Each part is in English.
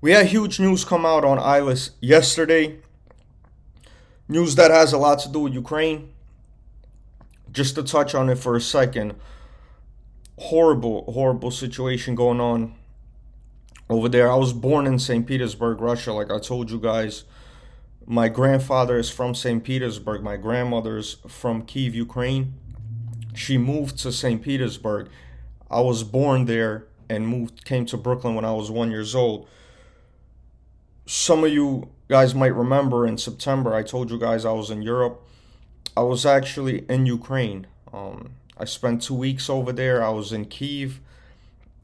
We had huge news come out on ILUS yesterday. News that has a lot to do with Ukraine. Just to touch on it for a second. Horrible situation going on over there. I was born in St. Petersburg, Russia, like I told you guys. My grandfather is from St. Petersburg. My grandmother's from Kiev, Ukraine. She moved to St. Petersburg. I was born there and came to Brooklyn when I was 1 year old. Some of you guys might remember in September, I told you guys I was in Europe. I was actually in Ukraine. I spent 2 weeks over there. I was in Kiev,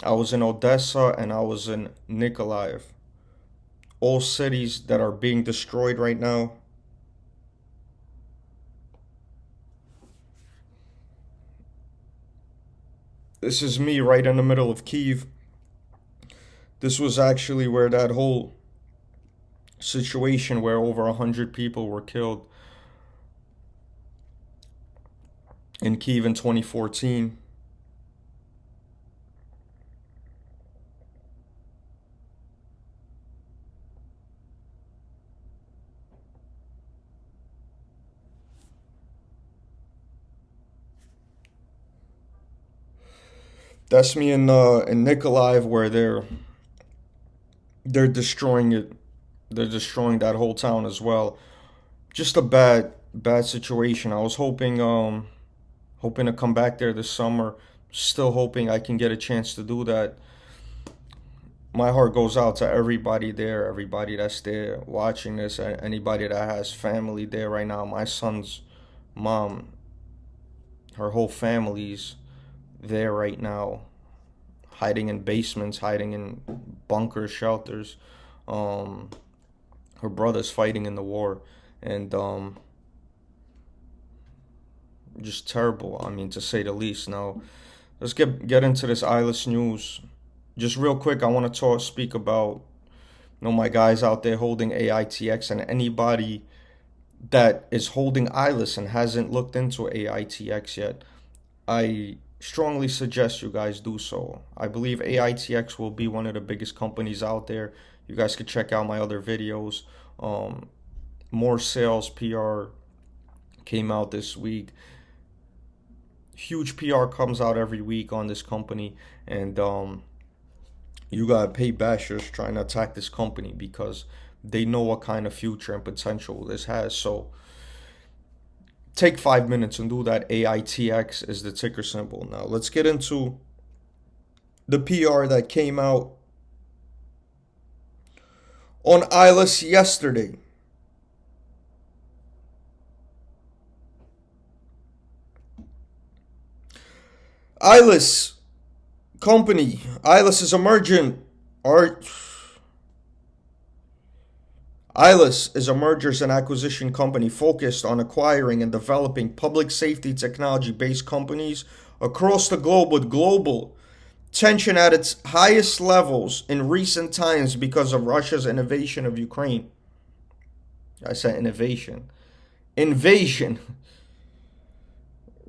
I was in Odessa, and I was in Nikolaev. All cities that are being destroyed right now. This is me right in the middle of Kiev. This was actually where that whole situation where over 100 people were killed in Kiev in 2014. That's me in Nikolaev where they're destroying it. They're destroying that whole town as well. Just a bad situation. I was hoping to come back there this summer. Still hoping I can get a chance to do that. My heart goes out to everybody there, everybody that's there watching this, anybody that has family there right now. My son's mom, her whole family's there right now, hiding in basements, hiding in bunkers, shelters. Um, Her brother's fighting in the war, and just terrible. I mean, to say the least. Now, let's get into this ILUS news. Just real quick, I want to speak about my guys out there holding AITX, and anybody that is holding ILUS and hasn't looked into AITX yet. I strongly suggest you guys do so. I believe AITX will be one of the biggest companies out there. You guys could check out my other videos. More sales PR came out this week. Huge PR comes out every week on this company, and you gotta pay bashers trying to attack this company because they know what kind of future and potential this has. So take 5 minutes and do that. AITX is the ticker symbol. Now let's get into the PR that came out on ILUS yesterday. ILUS company. ILUS is emergent. ILUS is a mergers and acquisition company focused on acquiring and developing public safety technology-based companies across the globe, with global tension at its highest levels in recent times because of Russia's invasion of Ukraine. I said innovation. Invasion.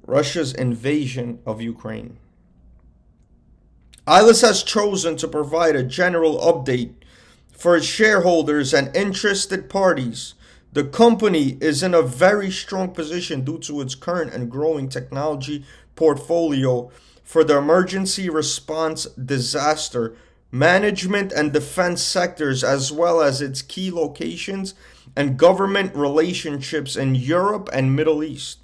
Russia's invasion of Ukraine. ILUS has chosen to provide a general update for its shareholders and interested parties. The company is in a very strong position due to its current and growing technology portfolio for the emergency response, disaster management, and defense sectors, as well as its key locations and government relationships in Europe and Middle East.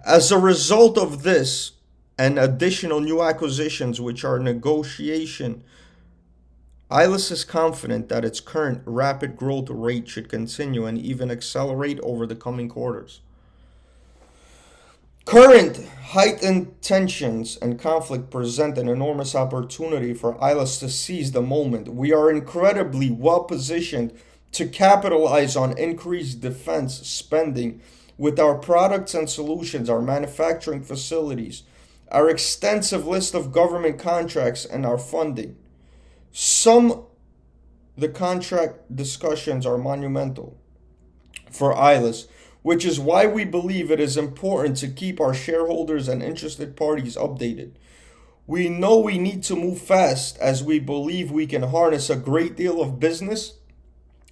As a result of this and additional new acquisitions which are in negotiation, ILUS is confident that its current rapid growth rate should continue and even accelerate over the coming quarters. Current heightened tensions and conflict present an enormous opportunity for ILUS to seize the moment. We are incredibly well positioned to capitalize on increased defense spending with our products and solutions, our manufacturing facilities, our extensive list of government contracts, and our funding. The contract discussions are monumental for ILUS, which is why we believe it is important to keep our shareholders and interested parties updated. We know we need to move fast as we believe we can harness a great deal of business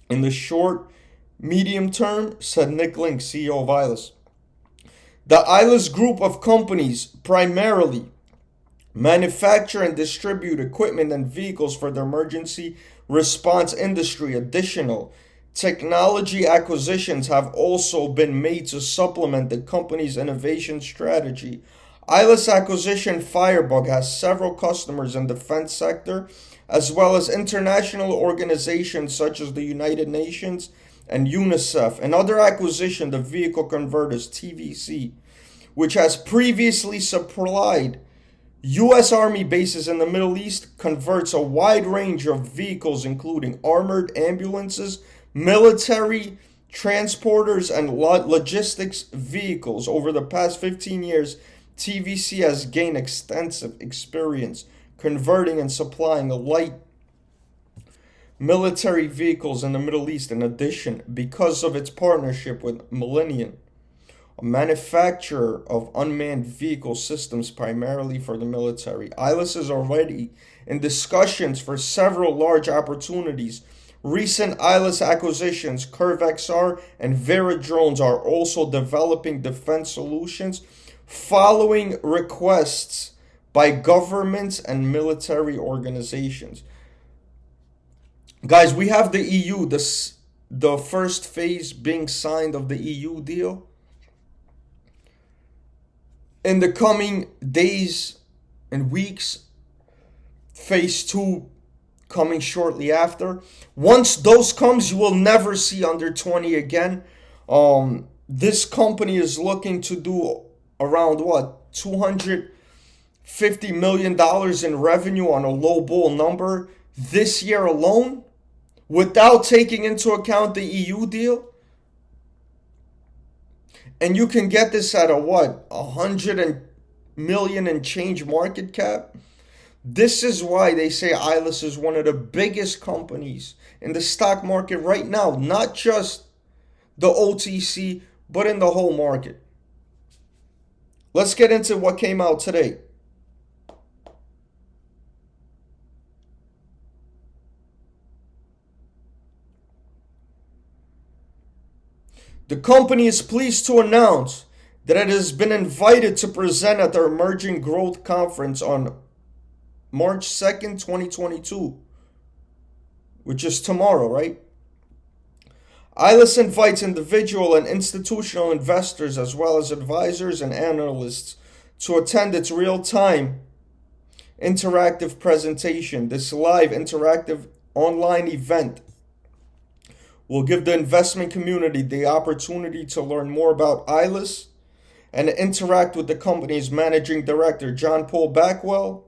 in the short, medium term, said Nick Link, CEO of ILUS. The ILUS group of companies primarily manufacture and distribute equipment and vehicles for the emergency response industry. Additional technology acquisitions have also been made to supplement the company's innovation strategy. ILUS acquisition Firebug has several customers in the defense sector, as well as international organizations such as the United Nations and UNICEF. Another acquisition, the Vehicle Converters TVC, which has previously supplied U.S. Army bases in the Middle East, converts a wide range of vehicles, including armored ambulances, military transporters, and logistics vehicles. Over the past 15 years, TVC has gained extensive experience converting and supplying light military vehicles in the Middle East. In addition, because of its partnership with Millennium, a manufacturer of unmanned vehicle systems primarily for the military, ILUS is already in discussions for several large opportunities. Recent ILUS acquisitions, Curve XR and Vera Drones, are also developing defense solutions following requests by governments and military organizations. Guys, we have the EU, the first phase being signed of the EU deal. In the coming days and weeks, phase 2 coming shortly after. Once those comes, you will never see under 20 again. This company is looking to do around what, $250 million in revenue on a low ball number this year alone, without taking into account the EU deal. And you can get this at a what, 100 million and change market cap. This is why they say ILUS is one of the biggest companies in the stock market right now, not just the OTC, but in the whole market. Let's get into what came out today. The company is pleased to announce that it has been invited to present at their Emerging Growth Conference on March 2nd, 2022, which is tomorrow, right? ILUS invites individual and institutional investors as well as advisors and analysts to attend its real-time interactive presentation. This live interactive online event will give the investment community the opportunity to learn more about ILUS and interact with the company's managing director, John Paul Backwell,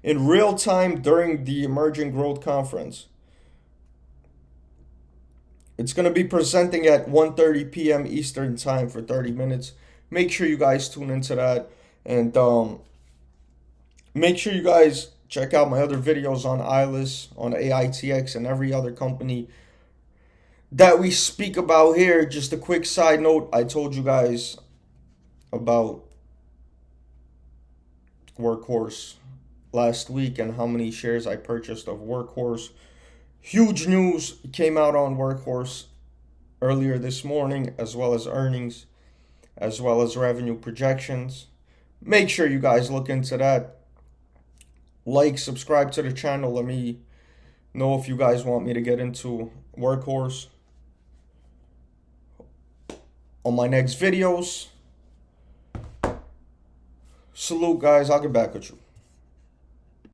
in real time during the Emerging Growth Conference. It's going to be presenting at 1:30 p.m. Eastern Time for 30 minutes. Make sure you guys tune into that. And make sure you guys check out my other videos on ILUS, on AITX, and every other company that we speak about here. Just a quick side note, I told you guys about Workhorse last week and how many shares I purchased of Workhorse. Huge news came out on Workhorse earlier this morning, as well as earnings, as well as revenue projections. Make sure you guys look into that. Like, subscribe to the channel. Let me know if you guys want me to get into Workhorse on my next videos. Salute, guys. I'll get back with you.